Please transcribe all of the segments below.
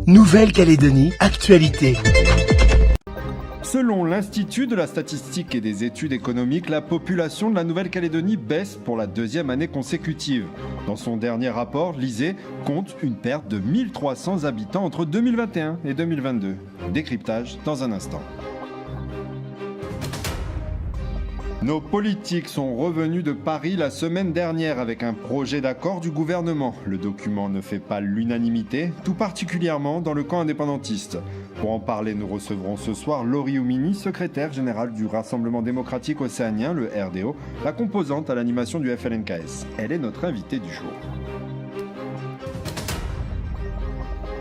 Nouvelle-Calédonie, actualité. Selon l'Institut de la statistique et des études économiques, la population de la Nouvelle-Calédonie baisse pour la deuxième année consécutive. Dans son dernier rapport, l'ISEE compte une perte de 1300 habitants entre 2021 et 2022. Décryptage dans un instant. Nos politiques sont revenus de Paris la semaine dernière avec un projet d'accord du gouvernement. Le document ne fait pas l'unanimité, tout particulièrement dans le camp indépendantiste. Pour en parler, nous recevrons ce soir Laurie Oumini, secrétaire générale du Rassemblement démocratique océanien, le RDO, la composante à l'animation du FLNKS. Elle est notre invitée du jour.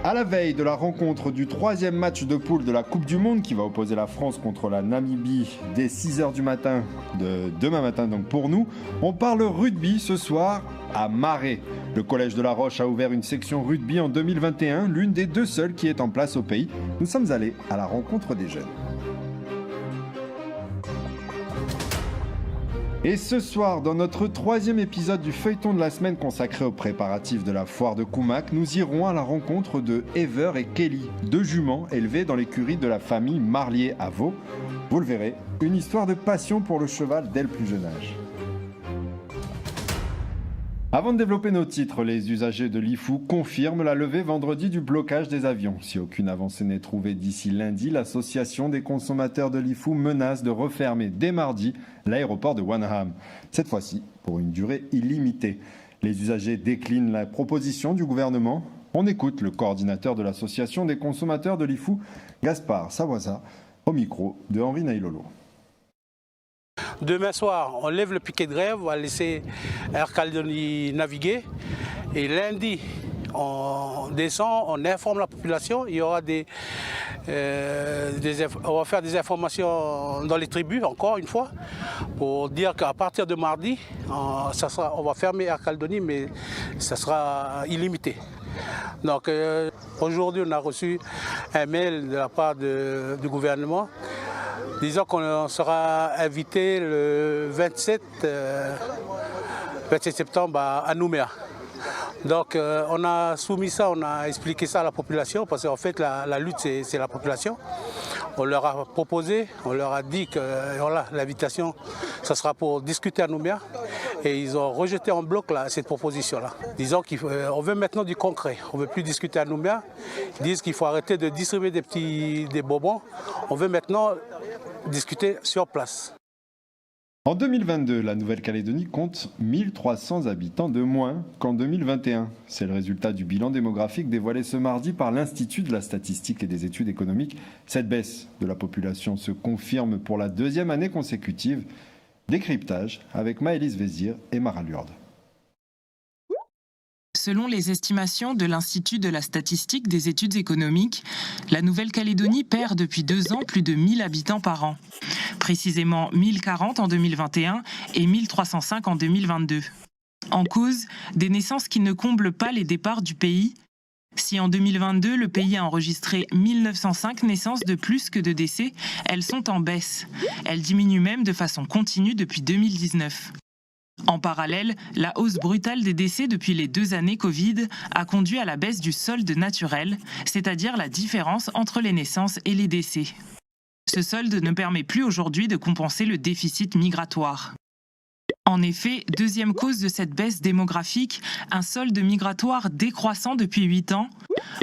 À la veille de la rencontre du troisième match de poule de la Coupe du Monde qui va opposer la France contre la Namibie dès 6h du matin de demain matin donc pour nous, on parle rugby ce soir à Marais. Le Collège de la Roche a ouvert une section rugby en 2021, l'une des deux seules qui est en place au pays. Nous sommes allés à la rencontre des jeunes. Et ce soir, dans notre troisième épisode du feuilleton de la semaine consacré aux préparatifs de la foire de Koumak, nous irons à la rencontre de Ever et Kelly, deux juments élevés dans l'écurie de la famille Marlier à Vaud. Vous le verrez, une histoire de passion pour le cheval dès le plus jeune âge. Avant de développer nos titres, les usagers de l'IFU confirment la levée vendredi du blocage des avions. Si aucune avancée n'est trouvée d'ici lundi, l'association des consommateurs de l'IFU menace de refermer dès mardi l'aéroport de Wanaham. Cette fois-ci, pour une durée illimitée. Les usagers déclinent la proposition du gouvernement. On écoute le coordinateur de l'association des consommateurs de l'IFU, Gaspard Savoisa, au micro de Henri Nailolo. Demain soir, on lève le piquet de grève, on va laisser Air Calédonie naviguer. Et lundi, on descend, on informe la population. Il y aura on va faire des informations dans les tribus, encore une fois, pour dire qu'à partir de mardi, on va fermer Air Calédonie, mais ça sera illimité. Donc aujourd'hui, on a reçu un mail de la part du gouvernement disant qu'on sera invité le 27 septembre à Nouméa. Donc on a soumis ça, on a expliqué ça à la population, parce qu'en fait la lutte c'est la population. On leur a proposé, on leur a dit que voilà, l'invitation, ça sera pour discuter à Nouméa. Et ils ont rejeté en bloc cette proposition-là, disant qu'on veut maintenant du concret. On ne veut plus discuter à Nouméa. Ils disent qu'il faut arrêter de distribuer des bonbons. On veut maintenant discuter sur place. En 2022, la Nouvelle-Calédonie compte 1300 habitants de moins qu'en 2021. C'est le résultat du bilan démographique dévoilé ce mardi par l'Institut de la statistique et des études économiques. Cette baisse de la population se confirme pour la deuxième année consécutive. Décryptage avec Maëlys Vézir et Mara Lourde. Selon les estimations de l'Institut de la statistique des études économiques, la Nouvelle-Calédonie perd depuis 2 ans plus de 1000 habitants par an. Précisément 1040 en 2021 et 1305 en 2022. En cause, des naissances qui ne comblent pas les départs du pays. Si en 2022, le pays a enregistré 1905 naissances de plus que de décès, elles sont en baisse. Elles diminuent même de façon continue depuis 2019. En parallèle, la hausse brutale des décès depuis les 2 années Covid a conduit à la baisse du solde naturel, c'est-à-dire la différence entre les naissances et les décès. Ce solde ne permet plus aujourd'hui de compenser le déficit migratoire. En effet, deuxième cause de cette baisse démographique, un solde migratoire décroissant depuis 8 ans.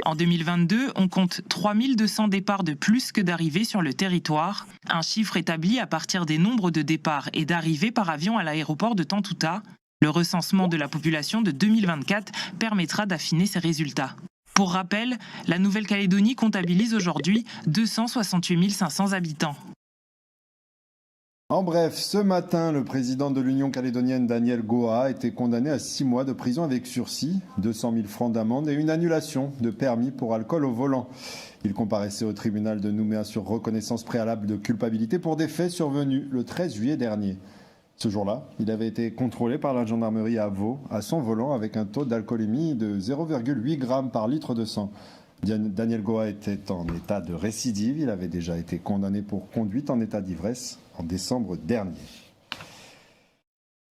En 2022, on compte 3200 départs de plus que d'arrivées sur le territoire, un chiffre établi à partir des nombres de départs et d'arrivées par avion à l'aéroport de Tantouta. Le recensement de la population de 2024 permettra d'affiner ces résultats. Pour rappel, la Nouvelle-Calédonie comptabilise aujourd'hui 268 500 habitants. En bref, ce matin, le président de l'Union calédonienne, Daniel Goa, a été condamné à 6 mois de prison avec sursis, 200 000 francs d'amende et une annulation de permis pour alcool au volant. Il comparaissait au tribunal de Nouméa sur reconnaissance préalable de culpabilité pour des faits survenus le 13 juillet dernier. Ce jour-là, il avait été contrôlé par la gendarmerie à Vaud, à son volant, avec un taux d'alcoolémie de 0,8 g par litre de sang. Daniel Goa était en état de récidive. Il avait déjà été condamné pour conduite en état d'ivresse en décembre dernier.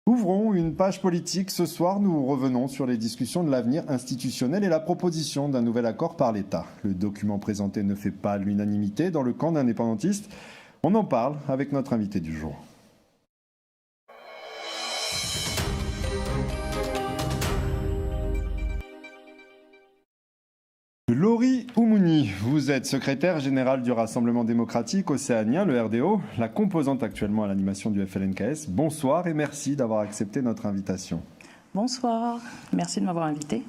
Ouvrons ouvrons une page politique. Ce soir, nous revenons sur les discussions de l'avenir institutionnel et la proposition d'un nouvel accord par l'État. Le document présenté ne fait pas l'unanimité dans le camp indépendantiste. On en parle avec notre invité du jour. Laurie Oumouni, vous êtes secrétaire générale du Rassemblement démocratique océanien, le RDO, la composante actuellement à l'animation du FLNKS. Bonsoir et merci d'avoir accepté notre invitation. Bonsoir, merci de m'avoir invité.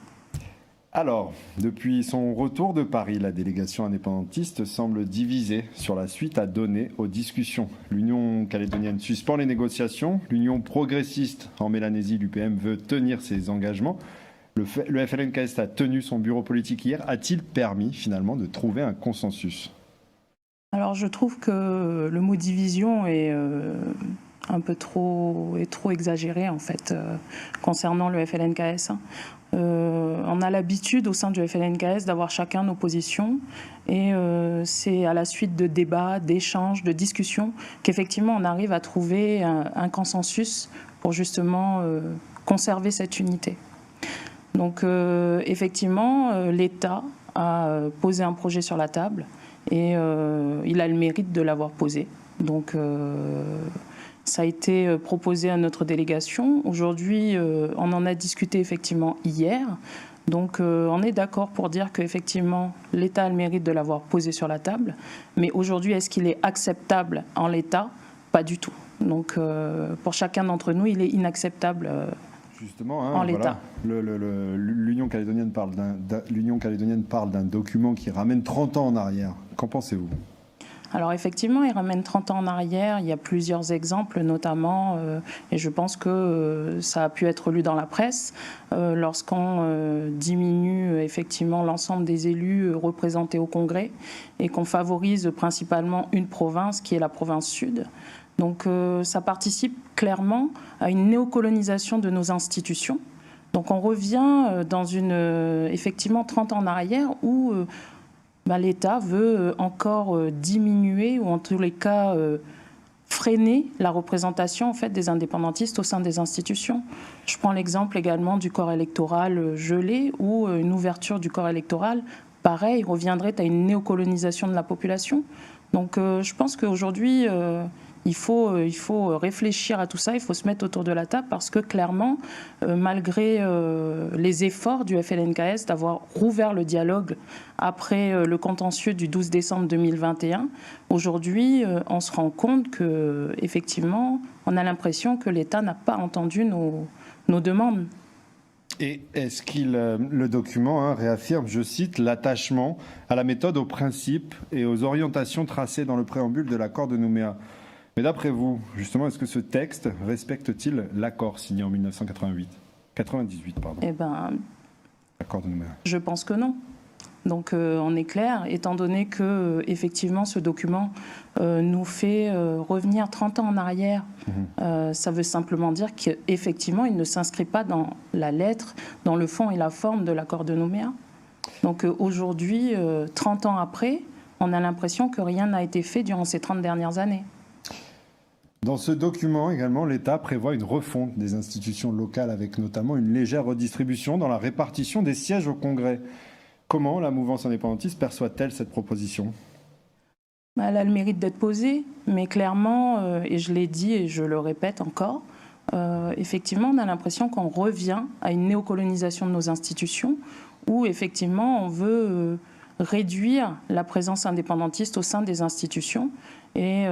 Alors, depuis son retour de Paris, la délégation indépendantiste semble divisée sur la suite à donner aux discussions. L'Union calédonienne suspend les négociations, l'Union progressiste en Mélanésie, l'UPM, veut tenir ses engagements. Le FLNKS a tenu son bureau politique hier. A-t-il permis finalement de trouver un consensus? Alors je trouve que le mot division est un peu trop exagéré en fait concernant le FLNKS. On a l'habitude au sein du FLNKS d'avoir chacun nos positions et c'est à la suite de débats, d'échanges, de discussions qu'effectivement on arrive à trouver un consensus pour justement conserver cette unité. Donc effectivement, l'État a posé un projet sur la table et il a le mérite de l'avoir posé. Donc ça a été proposé à notre délégation. Aujourd'hui, on en a discuté effectivement hier. Donc on est d'accord pour dire qu'effectivement l'État a le mérite de l'avoir posé sur la table. Mais aujourd'hui, est-ce qu'il est acceptable en l'état? Pas du tout. Donc pour chacun d'entre nous, il est inacceptable. Justement, en l'état. Voilà. L'Union calédonienne parle d'un document qui ramène 30 ans en arrière. Qu'en pensez-vous? Alors effectivement, il ramène 30 ans en arrière. Il y a plusieurs exemples, notamment, et je pense que ça a pu être lu dans la presse, lorsqu'on diminue effectivement l'ensemble des élus représentés au Congrès et qu'on favorise principalement une province qui est la province sud. Donc ça participe clairement à une néocolonisation de nos institutions. Donc on revient dans effectivement 30 ans en arrière où l'État veut encore diminuer ou en tous les cas freiner la représentation en fait, des indépendantistes au sein des institutions. Je prends l'exemple également du corps électoral gelé où une ouverture du corps électoral, pareil, reviendrait à une néocolonisation de la population. Donc je pense qu'aujourd'hui... Il faut réfléchir à tout ça, il faut se mettre autour de la table parce que clairement, malgré les efforts du FLNKS d'avoir rouvert le dialogue après le contentieux du 12 décembre 2021, aujourd'hui, on se rend compte qu'effectivement, on a l'impression que l'État n'a pas entendu nos demandes. Et est-ce le document réaffirme, je cite, l'attachement à la méthode, aux principes et aux orientations tracées dans le préambule de l'accord de Nouméa? Mais d'après vous, justement, est-ce que ce texte respecte-t-il l'accord signé en 98, pardon. Eh ben, l'accord de Nouméa. Je pense que non. Donc on est clair, étant donné que effectivement ce document nous fait revenir 30 ans en arrière, ça veut simplement dire qu'effectivement il ne s'inscrit pas dans la lettre, dans le fond et la forme de l'accord de Nouméa. Donc aujourd'hui, 30 ans après, on a l'impression que rien n'a été fait durant ces 30 dernières années. Dans ce document également, l'État prévoit une refonte des institutions locales avec notamment une légère redistribution dans la répartition des sièges au Congrès. Comment la mouvance indépendantiste perçoit-elle cette proposition? Elle a le mérite d'être posée, mais clairement, et je l'ai dit et je le répète encore, effectivement, on a l'impression qu'on revient à une néocolonisation de nos institutions où effectivement on veut réduire la présence indépendantiste au sein des institutions. Et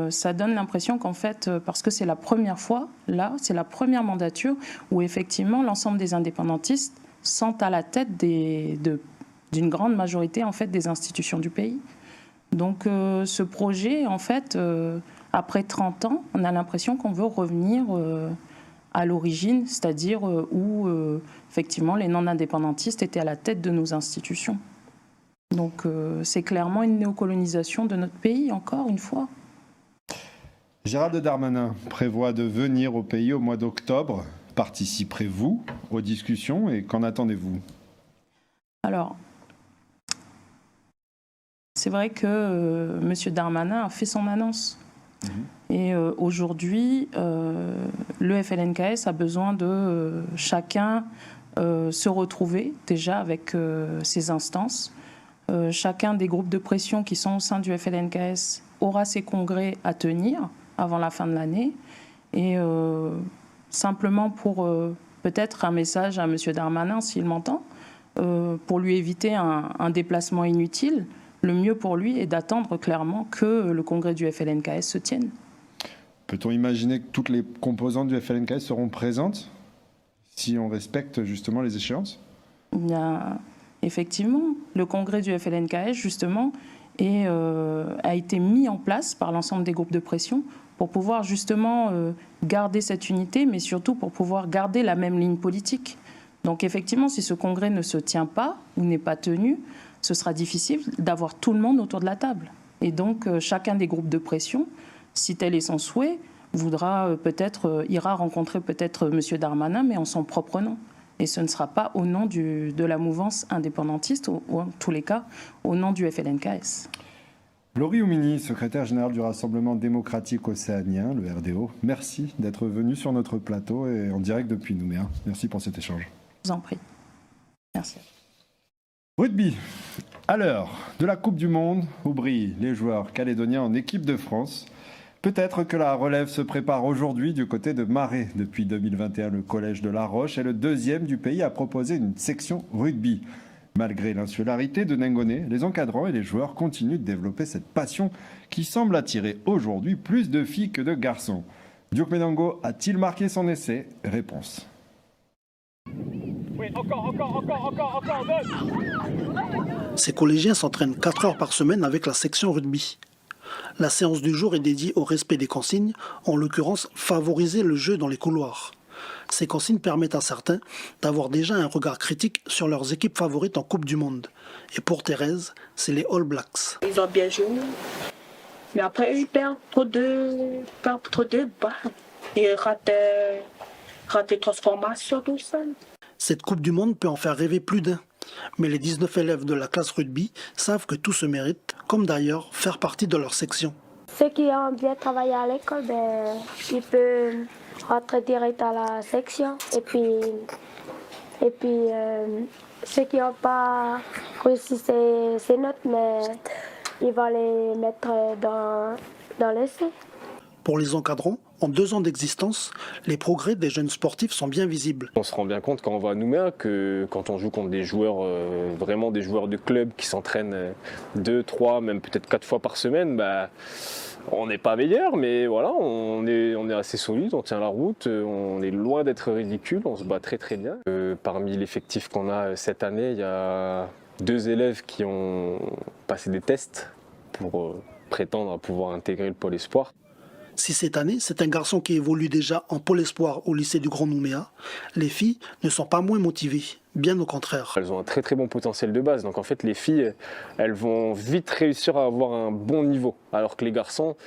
ça donne l'impression qu'en fait, parce que c'est la première fois, là, c'est la première mandature où effectivement l'ensemble des indépendantistes sont à la tête d'une grande majorité en fait, des institutions du pays. Donc ce projet, en fait, après 30 ans, on a l'impression qu'on veut revenir à l'origine, c'est-à-dire où effectivement les non-indépendantistes étaient à la tête de nos institutions. Donc c'est clairement une néocolonisation de notre pays, encore une fois. Gérald Darmanin prévoit de venir au pays au mois d'octobre. Participerez-vous aux discussions et qu'en attendez-vous? Alors, c'est vrai que M. Darmanin a fait son annonce. Et aujourd'hui, le FLNKS a besoin de chacun se retrouver déjà avec ses instances. Chacun des groupes de pression qui sont au sein du FLNKS aura ses congrès à tenir avant la fin de l'année. Et simplement pour peut-être un message à M. Darmanin, s'il m'entend, pour lui éviter un déplacement inutile, le mieux pour lui est d'attendre clairement que le congrès du FLNKS se tienne. Peut-on imaginer que toutes les composantes du FLNKS seront présentes si on respecte justement les échéances ? Il y a effectivement le congrès du FLNKS justement a été mis en place par l'ensemble des groupes de pression pour pouvoir justement garder cette unité, mais surtout pour pouvoir garder la même ligne politique. Donc effectivement, si ce congrès ne se tient pas ou n'est pas tenu, ce sera difficile d'avoir tout le monde autour de la table. Et donc chacun des groupes de pression, si tel est son souhait, ira rencontrer peut-être M. Darmanin, mais en son propre nom. Et ce ne sera pas au nom de la mouvance indépendantiste, ou en tous les cas, au nom du FLNKS. Laurie Oumini, secrétaire générale du Rassemblement démocratique océanien, le RDO, merci d'être venue sur notre plateau et en direct depuis Nouméa. Merci pour cet échange. Je vous en prie. Merci. Rugby. À l'heure de la Coupe du Monde, où brillent les joueurs calédoniens en équipe de France, peut-être que la relève se prépare aujourd'hui du côté de Marais. Depuis 2021, le collège de La Roche est le deuxième du pays à proposer une section rugby. Malgré l'insularité de Nengoné, les encadrants et les joueurs continuent de développer cette passion qui semble attirer aujourd'hui plus de filles que de garçons. Duke Menango a-t-il marqué son essai ? Réponse. Oui, encore, deux. Ces collégiens s'entraînent 4 heures par semaine avec la section rugby. La séance du jour est dédiée au respect des consignes, en l'occurrence favoriser le jeu dans les couloirs. Ces consignes permettent à certains d'avoir déjà un regard critique sur leurs équipes favorites en Coupe du Monde. Et pour Thérèse, c'est les All Blacks. Ils ont bien joué, mais après ils perdent trop de balles. Ils ratent transformation, tout ça. Cette Coupe du Monde peut en faire rêver plus d'un. Mais les 19 élèves de la classe rugby savent que tout se mérite, comme d'ailleurs faire partie de leur section. Ceux qui ont bien travaillé à l'école, ils peuvent rentrer direct à la section. Et puis ceux qui n'ont pas réussi ces notes, mais ils vont les mettre dans l'essai. Pour les encadrants, en 2 ans d'existence, les progrès des jeunes sportifs sont bien visibles. On se rend bien compte quand on va à Nouméa que quand on joue contre des joueurs, vraiment des joueurs de club qui s'entraînent 2, 3, même peut-être 4 fois par semaine, on n'est pas meilleur, mais voilà, on est assez solide, on tient la route, on est loin d'être ridicule, on se bat très très bien. Parmi l'effectif qu'on a cette année, il y a 2 élèves qui ont passé des tests pour prétendre à pouvoir intégrer le pôle espoir. Si cette année, c'est un garçon qui évolue déjà en pôle espoir au lycée du Grand Nouméa, les filles ne sont pas moins motivées, bien au contraire. Elles ont un très très bon potentiel de base, donc en fait les filles, elles vont vite réussir à avoir un bon niveau, alors que les garçons,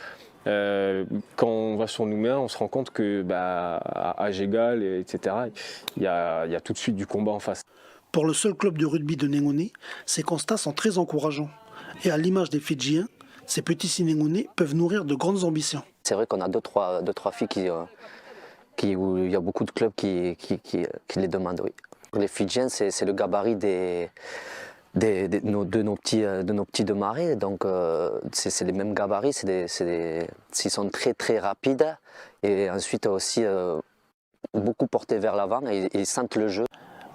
quand on va sur Nouméa, on se rend compte que à âge égal, etc., il y a tout de suite du combat en face. Pour le seul club de rugby de Nengoné, ces constats sont très encourageants. Et à l'image des Fidjiens, ces petits Sénégalais peuvent nourrir de grandes ambitions. C'est vrai qu'on a deux, trois filles où il y a beaucoup de clubs qui les demandent. Oui. Pour les Fidjiens, c'est le gabarit de nos petits de Marais. Donc c'est les mêmes gabarits, ils sont très très rapides et ensuite aussi beaucoup portés vers l'avant et ils sentent le jeu.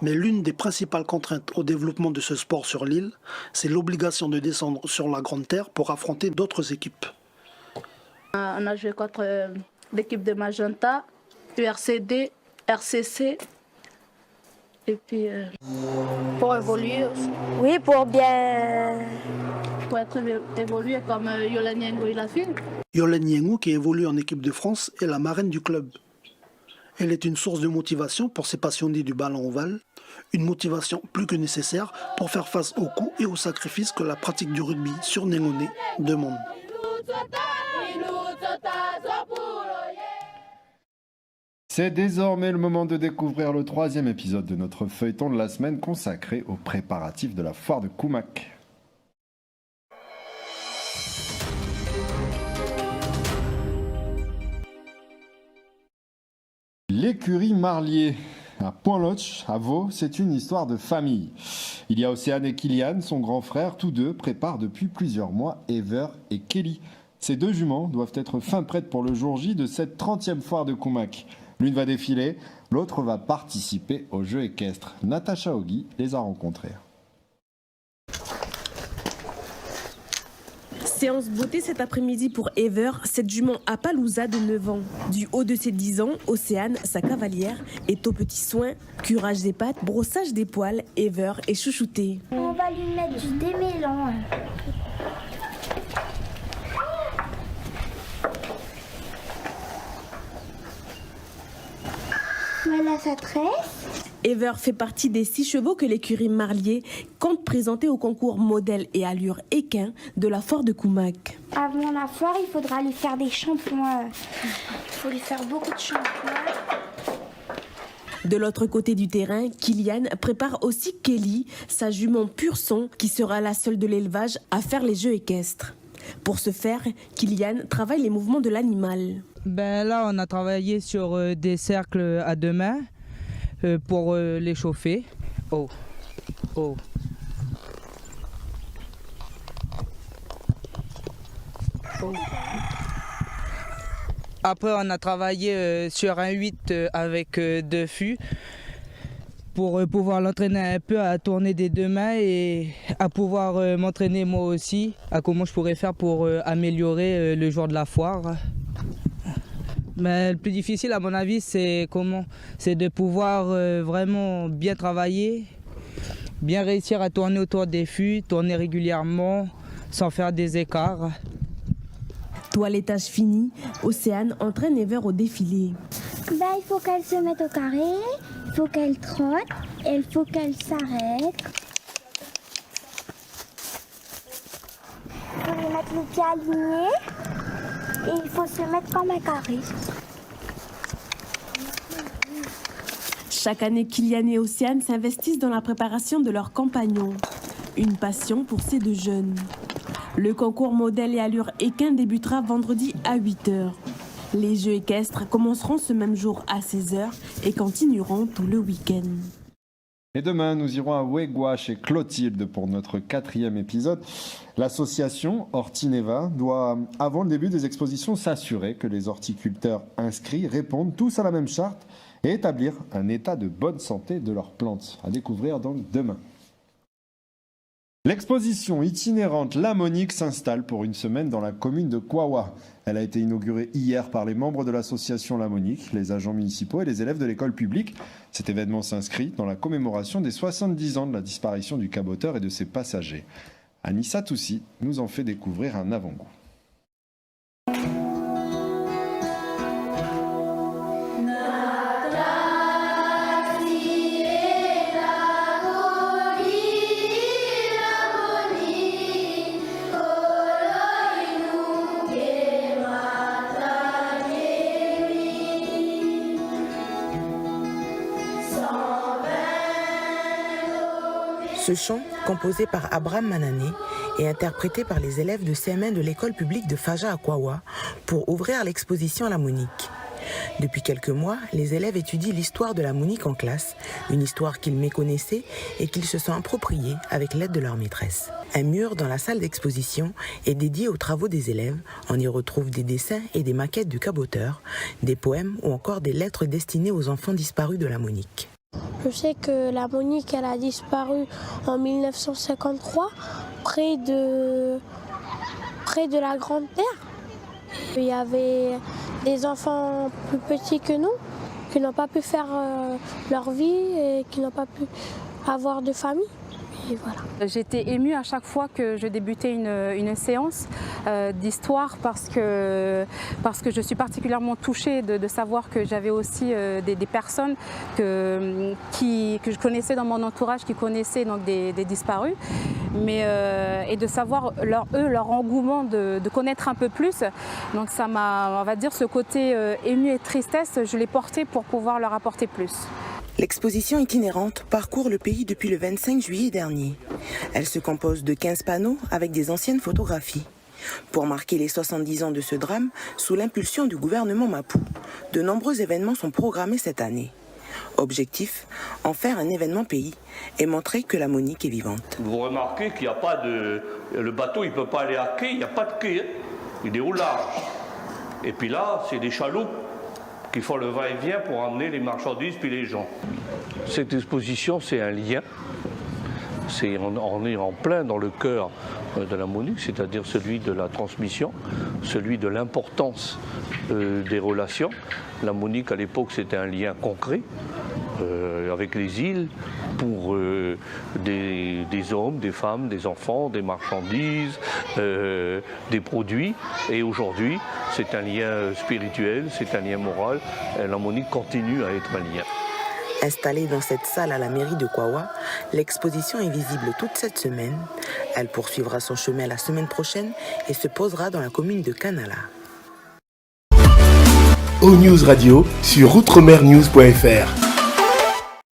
Mais l'une des principales contraintes au développement de ce sport sur l'île, c'est l'obligation de descendre sur la Grande Terre pour affronter d'autres équipes. On a joué contre l'équipe de Magenta, URCD, RCC, et puis pour évoluer. Oui, pour bien... Pour être évolué comme Yolène Yengo il a fait. Yolène Yengo, qui évolue en équipe de France, est la marraine du club. Elle est une source de motivation pour ces passionnés du ballon ovale, une motivation plus que nécessaire pour faire face aux coûts et aux sacrifices que la pratique du rugby sur Nengoné demande. C'est désormais le moment de découvrir le 3e épisode de notre feuilleton de la semaine consacré aux préparatifs de la foire de Koumak. l'écurie Marlier. À Point-Loche, à Vaud, c'est une histoire de famille. Il y a Océane et Kylian, son grand frère, tous deux préparent depuis plusieurs mois Ever et Kelly. Ces deux juments doivent être fin prêtes pour le jour J de cette 30e foire de Koumak. L'une va défiler, l'autre va participer aux Jeux équestres. Natacha Ogui les a rencontrés. Séance beauté cet après-midi pour Ever, cette jument à Palouza de 9 ans. Du haut de ses 10 ans, Océane, sa cavalière, est aux petits soins, curage des pattes, brossage des poils, Ever est chouchoutée. On va lui mettre du démêlant. Voilà sa tresse. Ever fait partie des 6 chevaux que l'écurie Marlier compte présenter au concours modèle et allure équin de la foire de Koumak. Avant la foire, il faudra lui faire des shampoings. Il faut lui faire beaucoup de shampoings. De l'autre côté du terrain, Kylian prépare aussi Kelly, sa jument pur sang, qui sera la seule de l'élevage à faire les jeux équestres. Pour ce faire, Kylian travaille les mouvements de l'animal. Là, on a travaillé sur des cercles à 2 mains pour les chauffer. Oh. Après, on a travaillé sur un 8 avec 2 fûts pour pouvoir l'entraîner un peu à tourner des 2 mains et à pouvoir m'entraîner moi aussi à comment je pourrais faire pour améliorer le jour de la foire. Mais le plus difficile à mon avis, c'est de pouvoir vraiment bien travailler, bien réussir à tourner autour des fûts, tourner régulièrement sans faire des écarts. Toilettage fini, Océane entraîne Ever au défilé. Il faut qu'elle se mette au carré, il faut qu'elle trotte, et il faut qu'elle s'arrête. Il faut lui mettre les pieds alignés et il faut se mettre comme un carré. Chaque année, Kylian et Océane s'investissent dans la préparation de leurs compagnons. Une passion pour ces 2 jeunes. Le concours modèle et allure équin débutera vendredi à 8h. Les Jeux équestres commenceront ce même jour à 16h et continueront tout le week-end. Et demain, nous irons à Ouégua chez Clotilde pour notre 4e épisode. L'association Hortineva doit, avant le début des expositions, s'assurer que les horticulteurs inscrits répondent tous à la même charte et établir un état de bonne santé de leurs plantes. À découvrir donc demain. L'exposition itinérante La Monique s'installe pour une semaine dans la commune de Kouawa. Elle a été inaugurée hier par les membres de l'association La Monique, les agents municipaux et les élèves de l'école publique. Cet événement s'inscrit dans la commémoration des 70 ans de la disparition du caboteur et de ses passagers. Anissa Toussi nous en fait découvrir un avant-goût. Ce chant, composé par Abraham Manané, est interprété par les élèves de CM1 de l'école publique de Faja à Kouawa pour ouvrir l'exposition à la Monique. Depuis quelques mois, les élèves étudient l'histoire de la Monique en classe, une histoire qu'ils méconnaissaient et qu'ils se sont appropriée avec l'aide de leur maîtresse. Un mur dans la salle d'exposition est dédié aux travaux des élèves. On y retrouve des dessins et des maquettes du caboteur, des poèmes ou encore des lettres destinées aux enfants disparus de la Monique. Je sais que la Monique, elle a disparu en 1953, près de la Grande Terre. Il y avait des enfants plus petits que nous, qui n'ont pas pu faire leur vie et qui n'ont pas pu avoir de famille. Et voilà. J'étais émue à chaque fois que je débutais une séance d'histoire parce que je suis particulièrement touchée de savoir que j'avais aussi des personnes que je connaissais dans mon entourage, qui connaissaient donc des disparus, et de savoir leur engouement de connaître un peu plus. Donc ça m'a, on va dire, ce côté ému et tristesse, je l'ai porté pour pouvoir leur apporter plus. L'exposition itinérante parcourt le pays depuis le 25 juillet dernier. Elle se compose de 15 panneaux avec des anciennes photographies. Pour marquer les 70 ans de ce drame, sous l'impulsion du gouvernement Mapou, de nombreux événements sont programmés cette année. Objectif, en faire un événement pays et montrer que la Monique est vivante. Vous remarquez qu'il n'y a pas de... Le bateau, il ne peut pas aller à quai, il n'y a pas de quai, hein. Il est au large. Et puis là, c'est des chaloupes qui font le va-et-vient pour emmener les marchandises puis les gens. Cette exposition, c'est un lien. On est en plein dans le cœur de la Monique, c'est-à-dire celui de la transmission, celui de l'importance des relations. La Monique, à l'époque, c'était un lien concret avec les îles pour des hommes, des femmes, des enfants, des marchandises, des produits. Et aujourd'hui, c'est un lien spirituel, c'est un lien moral. La Monique continue à être un lien. Installée dans cette salle à la mairie de Kawa, l'exposition est visible toute cette semaine. Elle poursuivra son chemin la semaine prochaine et se posera dans la commune de Kanala. O-News Radio sur outremernews.fr.